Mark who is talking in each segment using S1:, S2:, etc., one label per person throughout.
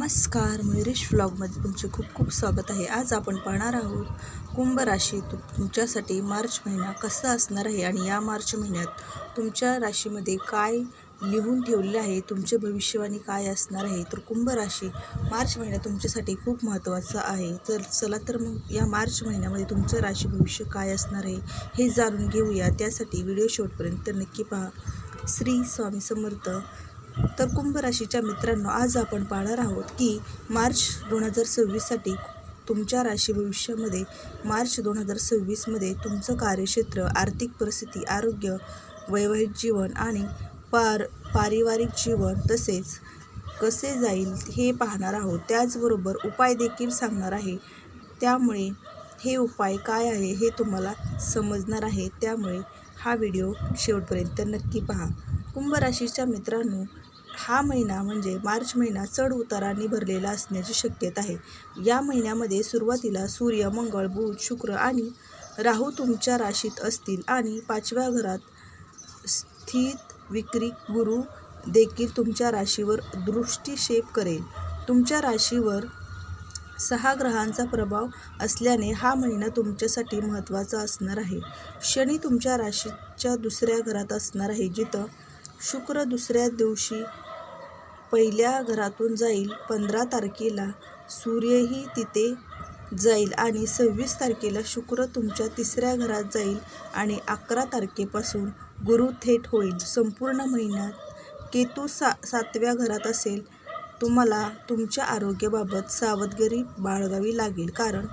S1: नमस्कार, मयुरेश व्लॉगमध्ये तुमचे खूप खूप स्वागत आहे। आज आपण पाहणार आहोत कुंभ राशी तुमच्यासाठी मार्च महिना कसा असणार आहे आणि या मार्च महिन्यात तुमच्या राशीमध्ये काय लिहून ठेवले आहे, तुमचे भविष्यवाणी काय असणार आहे। तर कुंभ राशी मार्च महिना तुमच्यासाठी खूप महत्त्वाचा आहे। तर चला तर मग या मार्च महिन्यामध्ये तुमचं राशी भविष्य काय असणार आहे हे जाणून घेऊया। त्यासाठी व्हिडिओ शेवटपर्यंत नक्की पहा। श्री स्वामी समर्थ। तर कुंभ राशीच्या मित्रांनो, आज आपण पाहणार आहोत की मार्च 2026साठी तुमच्या राशी भविष्यामध्ये मार्च 2026मध्ये तुमचं कार्यक्षेत्र, आर्थिक परिस्थिती, आरोग्य, वैवाहिक जीवन आणि पारिवारिक जीवन तसेच कसे जाईल हे पाहणार आहोत। त्याचबरोबर उपाय देखील सांगणार आहे। त्यामुळे हे उपाय काय आहे हे तुम्हाला समजणार आहे। त्यामुळे हा व्हिडिओ शेवटपर्यंत नक्की पहा। कुंभ राशीच्या मित्रांनो, हा महिना म्हणजे मार्च महिना चढ उतारांनी भरलेला असण्याची शक्यता आहे। या महिन्यामध्ये सुरुवातीला सूर्य, मंगळ, बुध, शुक्र आणि राहू तुमच्या राशीत असतील आणि 5व्या घरात स्थित विक्री गुरु देखील तुमच्या राशीवर दृष्टिक्षेप करेल। तुमच्या राशीवर 6 ग्रहांचा प्रभाव असल्याने हा महिना तुमच्यासाठी महत्त्वाचा असणार आहे। शनी तुमच्या राशीच्या 2ऱ्या घरात असणार आहे, जिथं शुक्र दुसऱ्या दिवशी पहिल्या घरातून जाईल। 15 तारखेला सूर्यही तिथे जाईल आणि 26 तारखेला शुक्र तुमच्या 3ऱ्या घरात जाईल आणि 11 तारखेपासून गुरु थेट होईल। संपूर्ण महिन्यात केतू 7व्या घरात असेल। तुम्हाला तुमच्या आरोग्याबाबत सावधगिरी बाळगावी लागेल, कारण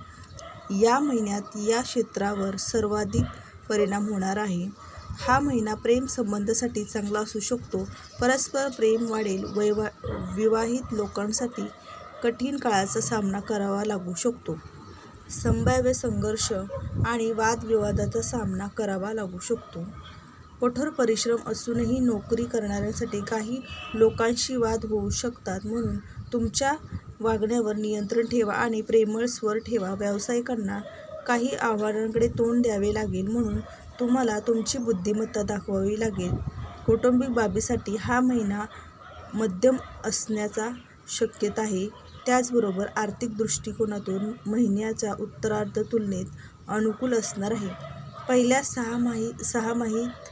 S1: या महिन्यात या क्षेत्रावर सर्वाधिक परिणाम होणार आहे। हा महिना प्रेम संबंधासाठी चांगला असू शकतो। परस्पर प्रेम वाढेल। विवाहित लोकांसाठी कठीण काळाचा सामना करावा लागू शकतो। संभाव्य संघर्ष आणि वादविवादाचा सामना करावा लागू शकतो। कठोर परिश्रम असूनही नोकरी करणाऱ्यांसाठी काही लोकांशी वाद होऊ शकतात, म्हणून तुमच्या वागण्यावर नियंत्रण ठेवा आणि प्रेमळ स्वर ठेवा। व्यावसायिकांना काही आव्हानांकडे तोंड द्यावे लागेल, म्हणून तुम्हाला तुमची बुद्धिमत्ता दाखवावी लागेल। कौटुंबिक बाबीसाठी हा महिना मध्यम असण्याचा शक्यता आहे। त्याचबरोबर आर्थिक दृष्टिकोनातून महिन्याचा उत्तरार्ध तुलनेत अनुकूल असणार आहे। पहिल्या 6 माहीत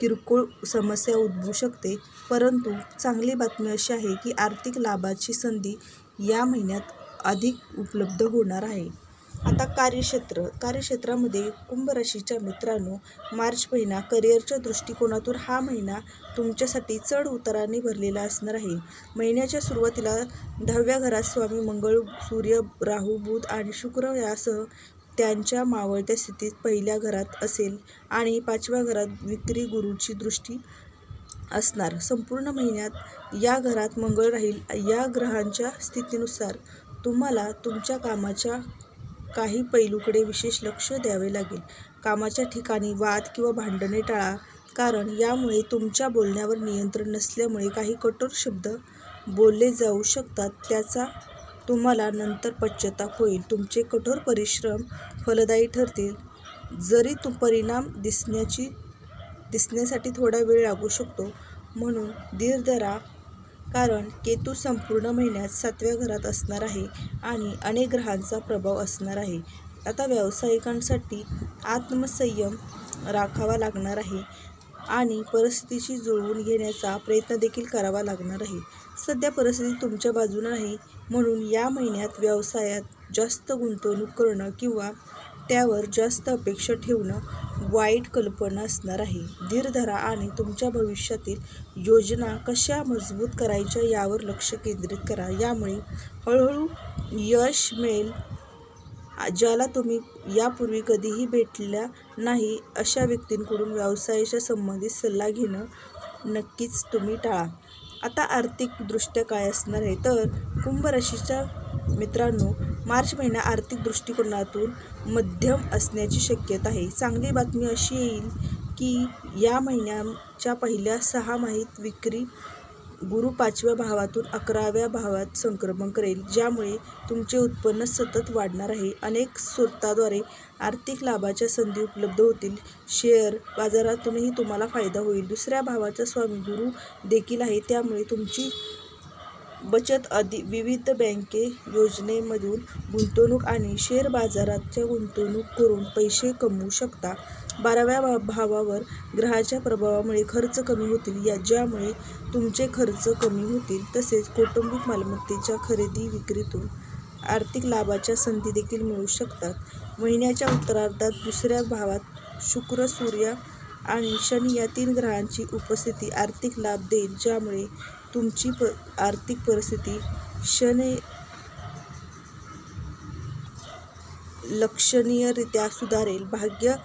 S1: किरकोळ समस्या उद्भवू शकते, परंतु चांगली बातमी अशी आहे की आर्थिक लाभाची संधी या महिन्यात अधिक उपलब्ध होणार आहे। आता कार्यक्षेत्रामध्ये कुंभ राशीच्या मित्रांनो, मार्च महिना करिअरच्या दृष्टिकोनातून हा महिना तुमच्यासाठी चढ उतारांनी भरलेला असणार आहे। महिन्याच्या सुरुवातीला 10व्या घरात स्वामी मंगळ, सूर्य, राहू, बुध आणि शुक्र यासह त्यांच्या मावळत्या स्थितीत पहिल्या घरात असेल आणि 5व्या घरात विक्री गुरूची दृष्टी असणार। संपूर्ण महिन्यात या घरात मंगळ राहील। या ग्रहांच्या स्थितीनुसार तुम्हाला तुमच्या कामाच्या काही पैलूकडे विशेष लक्ष द्यावे लागेल। कामाच्या ठिकाणी वाद किंवा भांडणे टाळा, कारण यामुळे तुमच्या बोलण्यावर नियंत्रण नसल्यामुळे काही कठोर शब्द बोलले जाऊ शकतात, त्याचा तुम्हाला नंतर पश्चाताप होईल। तुमचे कठोर परिश्रम फलदायी ठरतील, जरी परिणाम दिसण्यासाठी थोडा वेळ लागू शकतो, म्हणून धीर धरा, कारण केतू संपूर्ण महिन्यात 7व्या घरात असणार आहे आणि अनेक ग्रहांचा प्रभाव असणार आहे। आता व्यावसायिकांसाठी आत्मसंयम राखावा लागणार आहे आणि परिस्थितीशी जुळवून घेण्याचा प्रयत्न देखील करावा लागणार आहे। सध्या परिस्थिती तुमच्या बाजूने नाही, म्हणून या महिन्यात व्यवसायात जास्त गुंतवणूक करणं किंवा त्यावर जास्त अपेक्षा ठेवणं वाईट कल्पना असणार आहे। धीर धरा आणि तुमच्या भविष्यातील योजना कशा मजबूत करायच्या यावर लक्ष केंद्रित करा। यामुळे हळूहळू यश मिळेल। ज्याला तुम्ही यापूर्वी कधीही भेटल्या नाही अशा व्यक्तींकडून व्यवसायाच्या संबंधित सल्ला घेणं नक्कीच तुम्ही टाळा। आता आर्थिकदृष्ट्या काय असणार आहे, तर कुंभ राशीच्या मित्रांनो, मार्च महिना आर्थिक दृष्टिकोनातून मध्यम असण्याची शक्यता आहे। चांगली बातमी अशी येईल की या महिन्याच्या पहिल्या 6 माहीत विक्री गुरु 5व्या भावातून 11व्या भावात संक्रमण करेल, ज्यामुळे तुमचे उत्पन्न सतत वाढणार आहे। अनेक स्रोतांद्वारे आर्थिक लाभाच्या संधी उपलब्ध होतील। शेअर बाजारातूनही तुम्हाला फायदा होईल। 2ऱ्या भावाचा स्वामी गुरु देखील आहे, त्यामुळे तुमची बचत विविध बँके योजनेमधून गुंतवणूक आणि शेअर बाजाराच्या गुंतवणूक करून पैसे कमवू शकता. 12व्या भावावर ग्रहाच्या प्रभावामुळे खर्च कमी होतील, ज्यामुळे तुमचे खर्च कमी होतील. तसेच कौटुंबिक मालमत्तेच्या खरेदी विक्रीतून आर्थिक लाभाच्या संधी देखील मिळू शकतात. महिन्याच्या उत्तरार्धात दुसऱ्या भावात शुक्र, सूर्य आणि शनी या 3 ग्रहांची उपस्थिती आर्थिक लाभ देईल, ज्यामुळे तुमची आर्थिक परिस्थिती लक्षणीयरित्या सुधारेल. भाग्य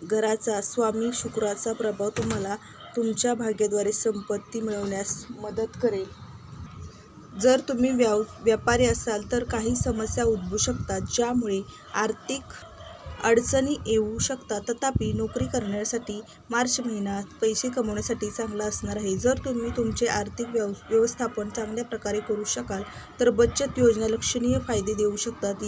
S1: घराचा स्वामी शुक्राचा प्रभाव तुम्हाला तुमच्या भाग्याद्वारे संपत्ती मिळवण्यास मदत करेल. जर तुम्ही व्यापारी असाल तर काही समस्या उद्भवू शकतात, ज्यामुळे आर्थिक अडचणी येऊ शकतात. तथापि नोकरी करण्यासाठी मार्च महिना पैसे कमवण्यासाठी चांगला असणार आहे. जर तुम्ही तुमचे आर्थिक व्यवस्थापन चांगल्या प्रकारे करू शकाल तर बचत योजना लक्षणीय फायदे देऊ शकतात.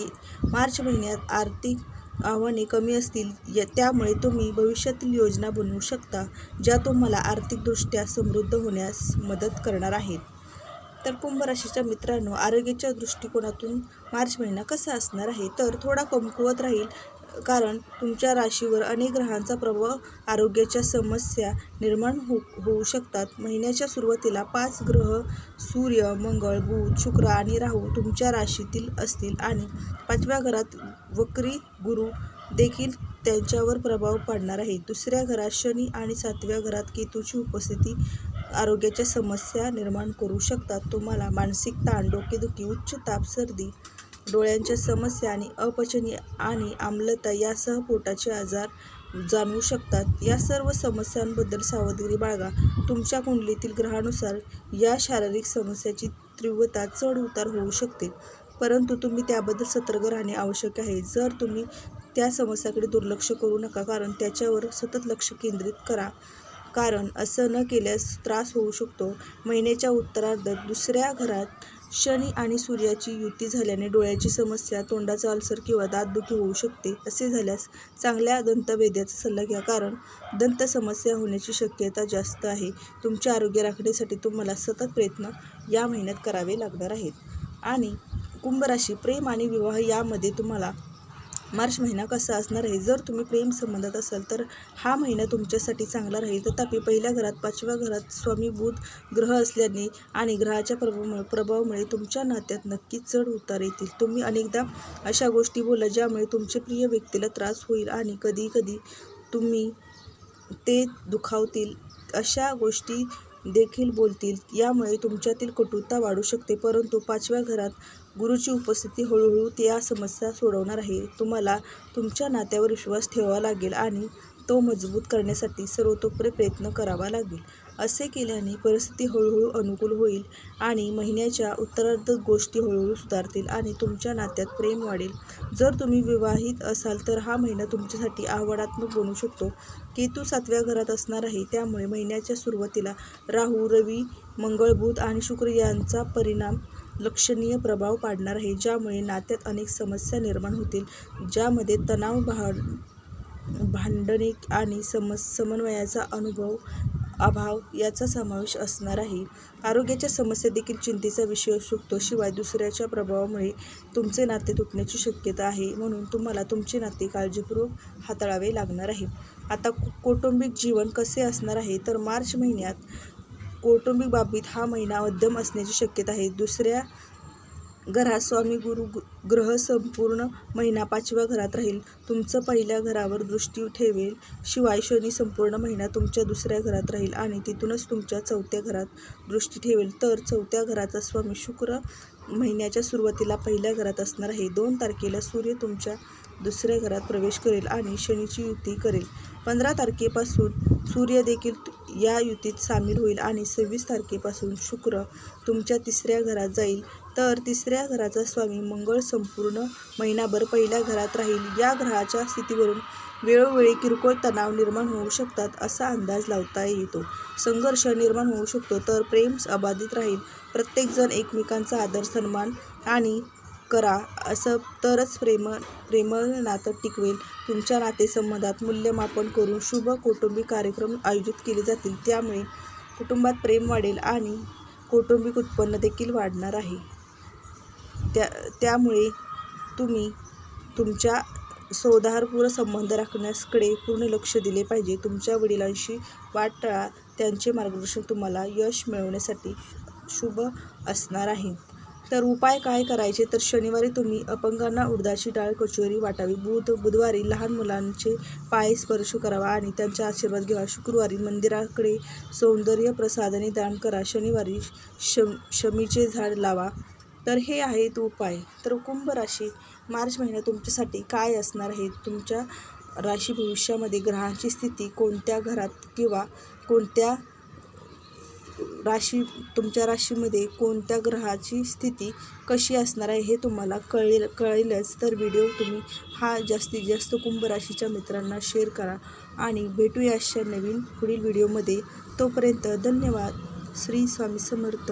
S1: मार्च महिन्यात आर्थिक आव्हाने कमी असतील, त्यामुळे तुम्ही भविष्यातील योजना बनवू शकता, ज्या तुम्हाला आर्थिकदृष्ट्या समृद्ध होण्यास मदत करणार आहेत. तर कुंभ राशीच्या मित्रांनो, आरोग्याच्या दृष्टिकोनातून मार्च महिना कसा असणार आहे तर थोडा कमकुवत राहील, कारण तुमच्या राशीवर अनेक ग्रहांचा प्रभाव आरोग्याच्या समस्या निर्माण होऊ शकतात. महिन्याच्या सुरुवातीला 5 ग्रह सूर्य, मंगळ, बुध, शुक्र आणि राहू तुमच्या राशीतील असतील आणि 5व्या घरात वक्री गुरु देखील त्यांच्यावर प्रभाव पाडणार आहे. दुसऱ्या घरात शनी आणि 7व्या घरात केतूची उपस्थिती आरोग्याच्या समस्या निर्माण करू शकतात. तुम्हाला मानसिक ताण, डोकेदुखी, उच्च ताप, सर्दी, डोळ्यांच्या समस्या आणि अपचन आणि आम्लता यासह पोटाचे आजार जाणवू शकतात. या सर्व समस्यांबद्दल सावधगिरी बाळगा. तुमच्या कुंडलीतील ग्रहानुसार या शारीरिक समस्याची तीव्रता चढ उतार होऊ शकते, परंतु तुम्ही त्याबद्दल सतर्क राहणे आवश्यक आहे. जर तुम्ही त्या समस्याकडे दुर्लक्ष करू नका, कारण त्याच्यावर सतत लक्ष केंद्रित करा, कारण असं न केल्यास त्रास होऊ शकतो. महिन्याच्या उत्तरार्धात दुसऱ्या घरात शनी आणि सूर्याची युती झाल्याने डोळ्याची समस्या, तोंडाचा अल्सर किंवा दातदुखी होऊ शकते. असे झाल्यास चांगल्या दंतवैद्याचा सल्ला घ्या, कारण दंत समस्या होण्याची शक्यता जास्त आहे. तुमचे आरोग्य राखण्यासाठी तुम्हाला सतत प्रयत्न या महिन्यात करावे लागणार आहेत. आणि कुंभ राशी, प्रेम आणि विवाह यामध्ये तुम्हाला मार्च महिना कसा असणार आहे. जर तुम्ही प्रेम संबंधात असाल तर हा महिना तुमच्यासाठी चांगला राहील. तथापि पहिल्या घरात 5व्या घरात स्वामी बुध ग्रह असल्याने आणि ग्रहाच्या प्रभावामुळे तुमच्या नात्यात नक्कीच चढ उतार येतील. तुम्ही अनेकदा अशा गोष्टी बोला ज्यामुळे तुमच्या प्रिय व्यक्तीला त्रास होईल आणि कधीकधी तुम्ही ते दुखावतील अशा गोष्टी देखील बोलतील. यामुळे तुमच्यातील कटुता वाढू शकते, परंतु 5व्या घरात गुरुची उपस्थिती हळूहळू त्या समस्या सोडवणार आहे. तुम्हाला तुमच्या नात्यावर विश्वास ठेवावा लागेल आणि तो मजबूत करण्यासाठी सर्वतोपरी प्रयत्न करावा लागेल. असे केल्याने परिस्थिती हळूहळू अनुकूल होईल आणि महिन्याच्या उत्तरार्धात गोष्टी हळूहळू सुधारतील आणि तुमच्या नात्यात प्रेम वाढेल. जर तुम्ही विवाहित असाल तर हा महिना तुमच्यासाठी आव्हानात्मक बनू शकतो. केतू 7व्या घरात असणार आहे, त्यामुळे महिन्याच्या सुरुवातीला राहू, रवी, मंगळ, बुध आणि शुक्र यांचा परिणाम लक्षणीय प्रभाव पाडणार आहे, ज्यामुळे नात्यात अनेक समस्या निर्माण होतील, ज्यामध्ये तणाव, भांडणे आणि समन्वयाचा अभाव याचा समावेश असणार आहे. आरोग्याच्या समस्या देखील चिंतेचा विषय असू शकतो. शिवाय दुसऱ्याच्या प्रभावामुळे तुमचे नाते तुटण्याची शक्यता आहे, म्हणून तुम्हाला तुमचे नाते काळजीपूर्वक हाताळावे लागणार आहे. आता कौटुंबिक जीवन कसे असणार आहे तर मार्च महिन्यात कौटुंबिक बाबतीत हा महिना मध्यम असण्याची शक्यता आहे. दुसऱ्या घरात स्वामी गुरु ग्रह संपूर्ण महिना 5व्या घरात राहील, तुमचं पहिल्या घरावर दृष्टी ठेवेल. शिवाय शनी संपूर्ण महिना तुमच्या दुसऱ्या घरात राहील आणि तिथूनच तुमच्या 4थ्या घरात दृष्टी ठेवेल. तर 4थ्या घराचा स्वामी शुक्र महिन्याच्या सुरुवातीला पहिल्या घरात असणार आहे. 2 तारखेला सूर्य तुमच्या दुसऱ्या घरात प्रवेश करेल आणि शनीची युती करेल. 15 तारखेपासून सूर्य देखील या युतीत सामील होईल आणि 26 तारखेपासून शुक्र तुमच्या 3ऱ्या घरात जाईल. तर 3ऱ्या घराचा स्वामी मंगळ संपूर्ण महिनाभर पहिल्या घरात राहील. या ग्रहाच्या स्थितीवरून वेळोवेळी किरकोळ तणाव निर्माण होऊ शकतात असा अंदाज लावता येतो. संघर्ष निर्माण होऊ शकतो, तर प्रेम अबाधित राहील. प्रत्येकजण एकमेकांचा आदर, सन्मान आणि करा, असं तरच प्रेमळ नातं टिकवेल. तुमच्या नातेसंबंधात मूल्यमापन करून शुभ कौटुंबिक कार्यक्रम आयोजित केले जातील, त्यामुळे कुटुंबात प्रेम वाढेल आणि कौटुंबिक उत्पन्न देखील वाढणार आहे. त्यामुळे तुम्ही तुमच्या सौहार्दपूर्ण संबंध राखण्याकडे पूर्ण लक्ष दिले पाहिजे. तुमच्या वडिलांशी वाद टाळा. त्यांचे मार्गदर्शन तुम्हाला यश मिळवण्यासाठी शुभ असणार आहे. तर उपाय काय करायचे, तर शनिवारी तुम्ही अपंगांना उडदाची डाळ कचोरी वाटावी. बुधवारी लहान मुलांचे पाय स्पर्श करावा आणि त्यांचा आशीर्वाद घ्यावा. शुक्रवारी मंदिराकडे सौंदर्य प्रसाधने दान करा. शनिवारी शमीचे झाड लावा. तर हे आहेत उपाय. तर कुंभ राशी मार्च महिना तुमच्यासाठी काय असणार आहे, तुमच्या राशी भविष्यामध्ये ग्रहांची स्थिती कोणत्या घरात किंवा कोणत्या तुमच्या राशीमध्ये कोणत्या ग्रहाची स्थिती कशी असणार आहे हे तुम्हाला कळेलच. तर व्हिडिओ तुम्ही जास्तीत जास्त कुंभ राशीच्या मित्रांना शेअर करा आणि भेटूया अशा नवीन पुढील व्हिडिओमध्ये. तोपर्यंत धन्यवाद. श्री स्वामी समर्थ.